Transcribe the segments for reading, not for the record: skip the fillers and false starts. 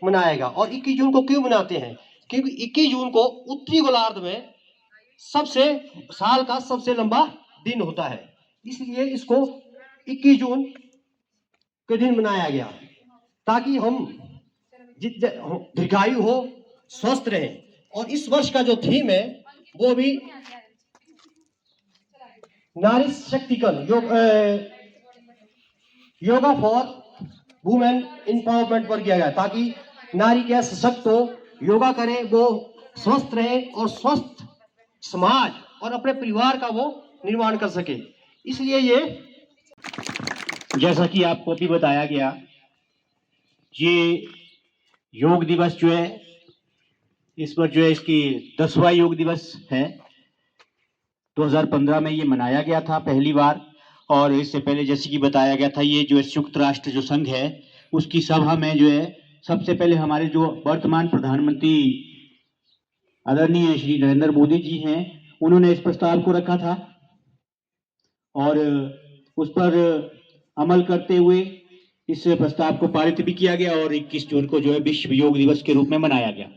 मनाएगा। और 21 जून को क्यों मनाते हैं? क्योंकि 21 जून को उत्तरी गोलार्ध में साल का सबसे लंबा दिन होता है, इसलिए इसको 21 जून के दिन मनाया गया, ताकि हम दीर्घायु हो, स्वस्थ रहे। और इस वर्ष का जो थीम है वो भी नारी शक्तिकरण, योगा फॉर वुमेन एम्पावरमेंट पर किया गया, ताकि नारी क्या सशक्त हो, योगा करे, वो स्वस्थ रहे और स्वस्थ समाज और अपने परिवार का वो निर्माण कर सके। इसलिए ये, जैसा कि आपको भी बताया गया, ये योग दिवस जो है इस पर जो है इसकी 10वां योग दिवस है। 2015 में ये मनाया गया था पहली बार, और इससे पहले जैसे कि बताया गया था, ये जो है संयुक्त राष्ट्र जो संघ है उसकी सभा में जो है सबसे पहले हमारे जो वर्तमान प्रधानमंत्री आदरणीय श्री नरेंद्र मोदी जी हैं, उन्होंने इस प्रस्ताव को रखा था और उस पर अमल करते हुए इस प्रस्ताव को पारित भी किया गया और 21 जून को जो है विश्व योग दिवस के रूप में मनाया गया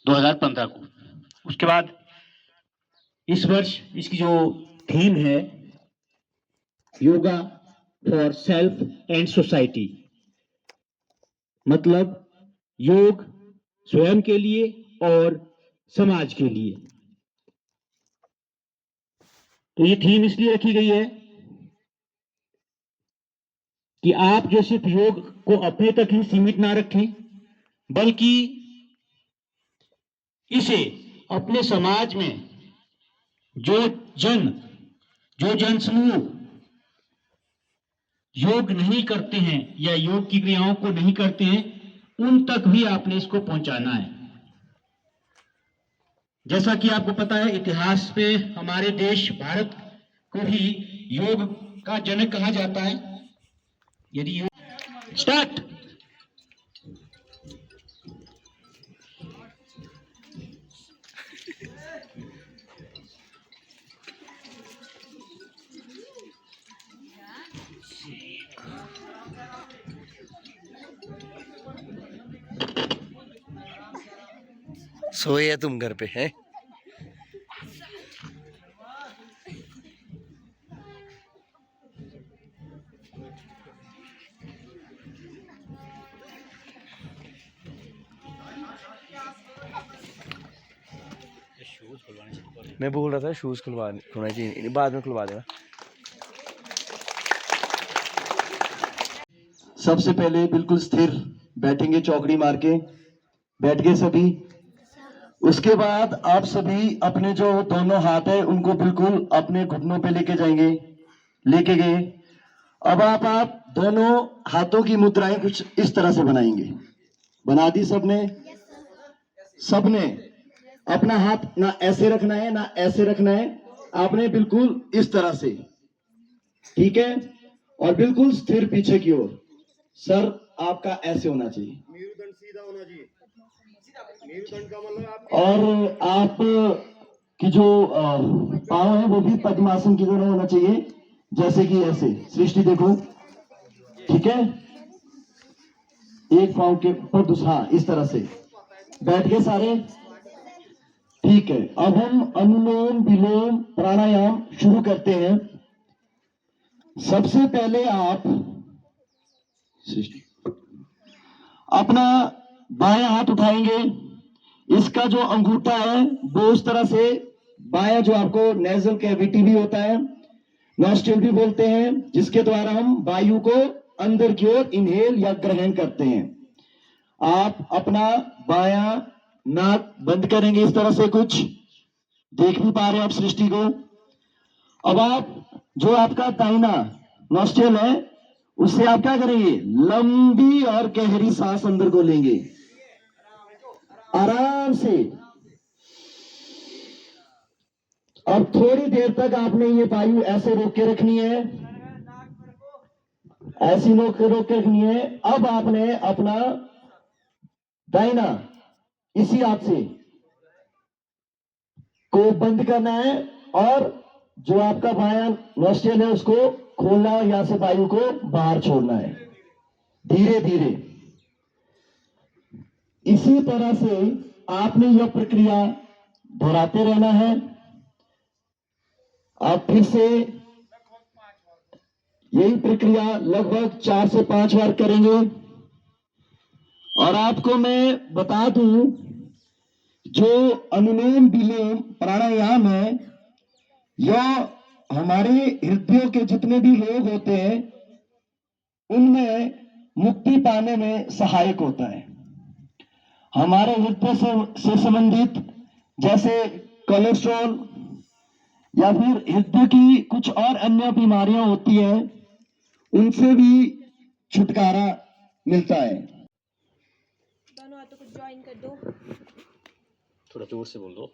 2015 को। उसके बाद इस वर्ष इसकी जो थीम है yoga for self and society, मतलब योग स्वयं के लिए और समाज के लिए। तो ये थीम इसलिए रखी गई है कि आप जो सिर्फ योग को अपने तक ही सीमित ना रखें, बल्कि इसे अपने समाज में जो जन समूह योग नहीं करते हैं या योग की क्रियाओं को नहीं करते हैं, उन तक भी आपने इसको पहुंचाना है। जैसा कि आपको पता है, इतिहास में हमारे देश भारत को ही योग का जनक कहा जाता है। यदि योग स्टार्ट सोए तुम घर पे हैं? मैं बोल रहा था शूज खुलवा चाहिए, बाद में खुलवा देना। सबसे पहले बिल्कुल स्थिर बैठेंगे, चौकड़ी मार के बैठ गए सभी। उसके बाद आप सभी अपने जो दोनों हाथ है उनको बिल्कुल अपने घुटनों पे लेके जाएंगे, लेके गए। अब आप दोनों हाथों की मुद्राएं कुछ इस तरह से बनाएंगे। बना दी सबने? सबने अपना हाथ ना ऐसे रखना है ना ऐसे रखना है, आपने बिल्कुल इस तरह से, ठीक है? और बिल्कुल स्थिर पीछे की ओर। सर आपका ऐसे होना चाहिए, मेरुदंड सीधा होना चाहिए। मेरुदंड का मतलब और आप की जो पांव है वो भी पद्मासन की तरह होना चाहिए, जैसे कि ऐसे। सृष्टि देखो, ठीक है? एक पांव के ऊपर दूसरा, इस तरह से बैठ गए सारे, ठीक है? अब हम अनुलोम विलोम प्राणायाम शुरू करते हैं। सबसे पहले आप अपना बायां हाथ उठाएंगे। इसका जो अंगूठा है वो उस तरह से, बायां जो आपको नेजल कैविटी भी होता है, नॉस्ट्रिल भी बोलते हैं, जिसके द्वारा हम वायु को अंदर की ओर इनहेल या ग्रहण करते हैं। आप अपना बायां नाक बंद करेंगे इस तरह से, कुछ देख भी पा रहे हैं आप सृष्टि को। अब आप जो आपका दाहिना नॉस्ट्रिल है उससे आप क्या करेंगे, लंबी और गहरी सांस अंदर को लेंगे, आराम से। अब थोड़ी देर तक आपने ये वायु ऐसे रोक के रखनी है, ऐसी रोक के रखनी है। अब आपने अपना दाहिना इसी हाथ से को बंद करना है और जो आपका बायां नॉस्ट्रिल है उसको खोलना है, यहां से वायु को बाहर छोड़ना है धीरे धीरे। इसी तरह से आपने यह प्रक्रिया दोहराते रहना है। आप फिर से यही प्रक्रिया लगभग 4 से 5 बार करेंगे। और आपको मैं बता दूं, जो अनुलोम विलोम प्राणायाम है, यह हमारे हृदयों के जितने भी रोग होते हैं उनमें मुक्ति पाने में सहायक होता है। हमारे हृदय से संबंधित जैसे कोलेस्ट्रॉल या फिर हृदय की कुछ और अन्य बीमारियां होती है, उनसे भी छुटकारा मिलता है। दोनों हाथों को ज्वाइन कर दो। थोड़ा जोर से बोल दो।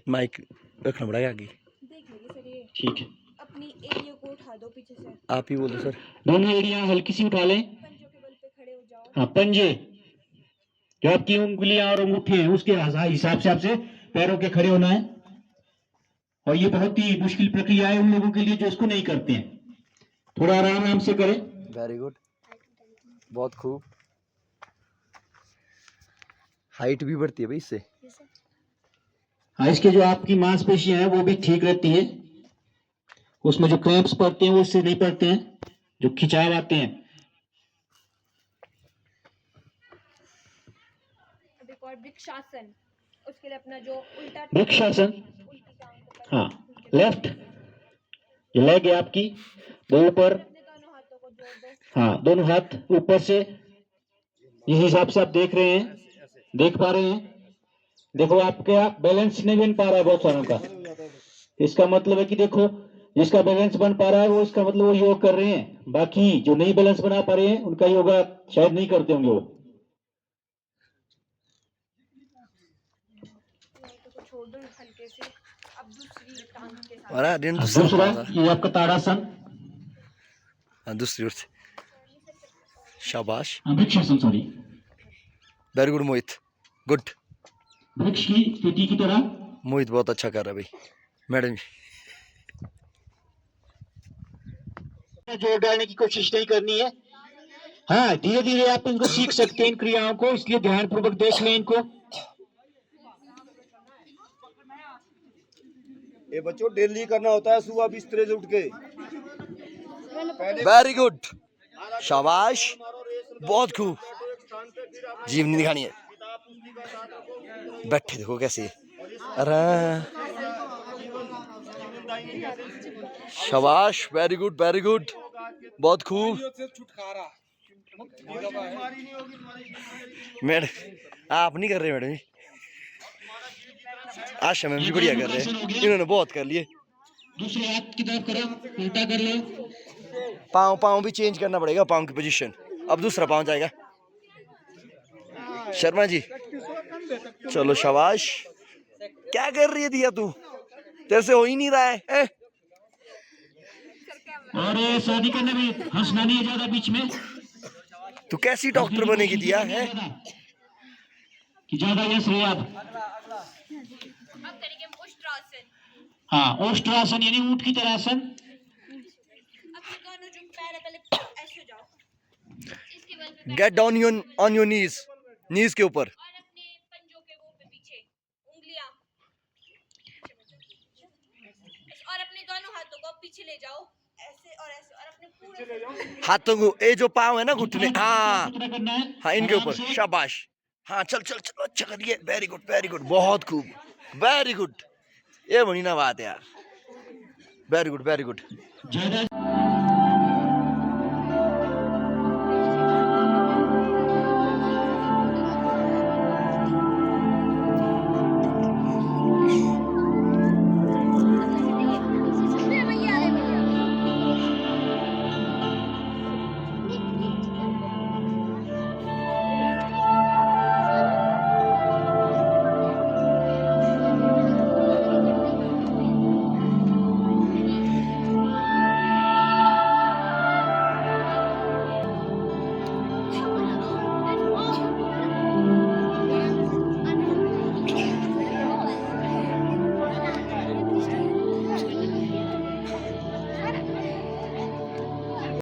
माइक रखना पड़ेगा आगे। देख लीजिए सर, ये ठीक है, अपनी एड़ियों को उठा दो पीछे से। आप ही बोलो सर। दोनों एड़ियां हल्की सी उठा लें। पंजों के बल पे खड़े हो जाओ। हाँ, पंजे जो आपकी उंगलियां और अंगूठे हैं उसके हिसाब से आपसे पैरों के खड़े होना है। और ये बहुत ही मुश्किल प्रक्रिया है उन लोगों के लिए जो इसको नहीं करते हैं। थोड़ा आराम से करें। वेरी गुड, बहुत खूब। हाइट भी बढ़ती है भाई इससे। हाँ, इसके जो आपकी मांसपेशियां हैं वो भी ठीक रहती है। उसमें जो क्रैम्प्स पड़ते हैं वो इससे नहीं पड़ते हैं, जो खिंचाव आते हैं। अब एक और वृक्षासन, उसके लिए अपना जो उल्टा वृक्षासन। उल्टी टांग को पकड़ हाँ, लेफ्ट जो लेग है आपकी वो ऊपर। अपने दोनों हाथों को जोड़ दो। हाँ, दोनों हाथ ऊपर से इस हिसाब से आप देख रहे हैं, देख पा रहे हैं। देखो आपका बैलेंस नहीं बन पा रहा है बहुत सारों का। इसका मतलब है कि देखो, जिसका बैलेंस बन पा रहा है वो, इसका मतलब वो योग कर रहे हैं। बाकी जो नहीं बैलेंस बना पा रहे हैं उनका योगा शायद नहीं करते होंगे वो। हाथों को छोड़ दो हल्के से। अब दूसरी टांग के साथ। और दिन दूसरा ये आपका ताड़ासन। हाँ, दूसरी ओर से। शाबाश, वृक्षासन, सॉरी। वेरी गुड मोहित, गुड। वृक्ष की स्थिति की तरह। मोहित बहुत अच्छा कर रहा है भाई। मैडम जी, जोर डालने की कोशिश नहीं करनी है। हाँ, धीरे धीरे आप इनको सीख सकते हैं इन क्रियाओं को, इसलिए ध्यानपूर्वक देख लें इनको। ये बच्चों डेली करना होता है सुबह बिस्तर से उठ के। वेरी गुड, शाबाश, बहुत खूब। जीवनी दिखानी है। बैठे देखो कैसे। अरे शाबाश, वेरी गुड, वेरी गुड, बहुत खूब। मैडम आप नहीं कर रहे मैडम जी, आशा मैम जी बढ़िया कर रहे हैं, इन्होंने बहुत कर लिए। दूसरे हाथ की तरफ करो, उल्टा कर लो। पाँव भी चेंज करना पड़ेगा, पाँव की पोजीशन। अब दूसरा पाँव जाएगा। शर्मा जी चलो, शाबाश। क्या कर रही है दिया तू, तेरे से हो ही नहीं रहा है। और शादी करने में हंसना नहीं है ज्यादा बीच में। तू कैसी डॉक्टर बनेगी दिया है कि ज्यादा यश रहे आप। अब करेंगे उष्ट्रासन। हाँ, ओष्ट्रासन यानी ऊंट की तरह आसन। अपने दोनों जो पैर है पहले ऐसे हो जाओ। इसके बल पे get down on your knees के ऊपर। और अपने पंजों के वो पे पीछे उंगलियां। और अपने दोनों हाथों को पीछे ले जाओ, ऐसे और ऐसे। और अपने पूरे हाथों को, ये जो पाँव है ना घुटने, हाँ करना है। हाँ, इनके ऊपर। शाबाश, हाँ, चल चल चल, अच्छा करिए। वेरी गुड, वेरी गुड, बहुत खूब, वेरी गुड। ये बनी ना बात यार, वेरी गुड, वेरी गुड। ज्यादा